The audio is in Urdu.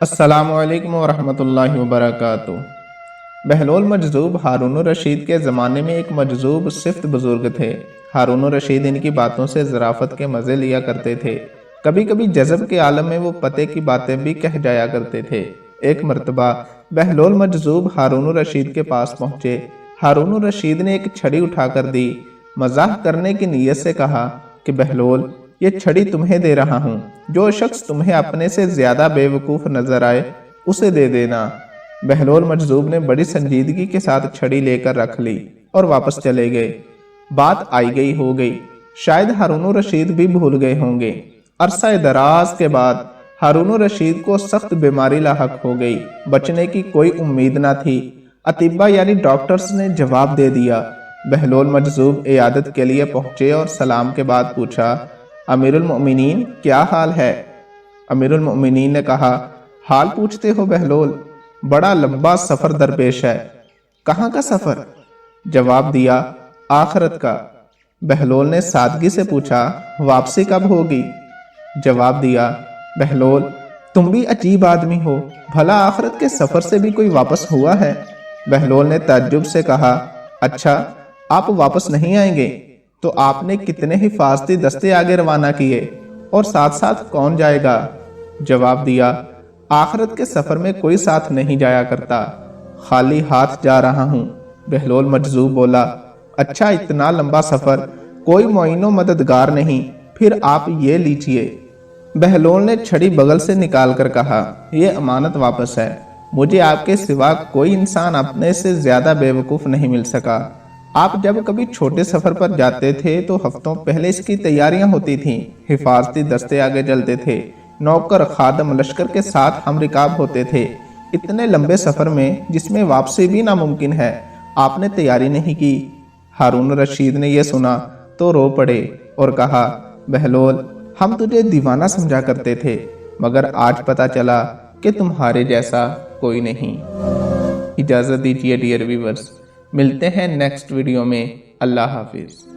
السلام علیکم ورحمۃ اللہ وبرکاتہ۔ بہلول مجذوب ہارون الرشید کے زمانے میں ایک مجذوب صفت بزرگ تھے۔ ہارون الرشید ان کی باتوں سے ظرافت کے مزے لیا کرتے تھے۔ کبھی کبھی جذب کے عالم میں وہ پتے کی باتیں بھی کہہ جایا کرتے تھے۔ ایک مرتبہ بہلول مجذوب ہارون الرشید کے پاس پہنچے۔ ہارون الرشید نے ایک چھڑی اٹھا کر دی۔ مزاح کرنے کی نیت سے کہا کہ بہلول، یہ چھڑی تمہیں دے رہا ہوں، جو شخص تمہیں اپنے سے زیادہ بے وقوف نظر آئے اسے دے دینا۔ بہلول مجذوب نے بڑی سنجیدگی کے ساتھ چھڑی لے کر رکھ لی اور واپس چلے گئے۔ بات آئی گئی ہو گئی، شاید ہارون الرشید بھی بھول گئے ہوں گے۔ عرصہ دراز کے بعد ہارون الرشید کو سخت بیماری لاحق ہو گئی، بچنے کی کوئی امید نہ تھی۔ اطباء یعنی ڈاکٹرز نے جواب دے دیا۔ بہلول مجذوب عیادت کے لیے پہنچے اور سلام کے بعد پوچھا، امیر المؤمنین کیا حال ہے؟ امیر المؤمنین نے کہا، حال پوچھتے ہو بہلول، بڑا لمبا سفر درپیش ہے۔ کہاں کا سفر؟ جواب دیا، آخرت کا۔ بہلول نے سادگی سے پوچھا، واپسی کب ہوگی؟ جواب دیا، بہلول تم بھی عجیب آدمی ہو، بھلا آخرت کے سفر سے بھی کوئی واپس ہوا ہے؟ بہلول نے تعجب سے کہا، اچھا آپ واپس نہیں آئیں گے تو آپ نے کتنے حفاظتی دستے آگے روانہ کیے اور ساتھ ساتھ کون جائے گا؟ جواب دیا، آخرت کے سفر میں کوئی ساتھ نہیں جایا کرتا، خالی ہاتھ جا رہا ہوں۔ بہلول مجذوب بولا، اچھا اتنا لمبا سفر، کوئی معین و مددگار نہیں، پھر آپ یہ لیجئے۔ بہلول نے چھڑی بغل سے نکال کر کہا، یہ امانت واپس ہے، مجھے آپ کے سوا کوئی انسان اپنے سے زیادہ بے وقوف نہیں مل سکا۔ آپ جب کبھی چھوٹے سفر پر جاتے تھے تو ہفتوں پہلے اس کی تیاریاں ہوتی تھیں، حفاظتی دستے آگے چلتے تھے، نوکر خادم لشکر کے ساتھ ہم رکاب ہوتے تھے۔ اتنے لمبے سفر میں جس میں واپسی بھی ناممکن ہے، آپ نے تیاری نہیں کی۔ ہارون الرشید نے یہ سنا تو رو پڑے اور کہا، بہلول ہم تجھے دیوانہ سمجھا کرتے تھے، مگر آج پتا چلا کہ تمہارے جیسا کوئی نہیں۔ اجازت دیجیے ڈیئر ویورز، ملتے ہیں نیکسٹ ویڈیو میں۔ اللہ حافظ۔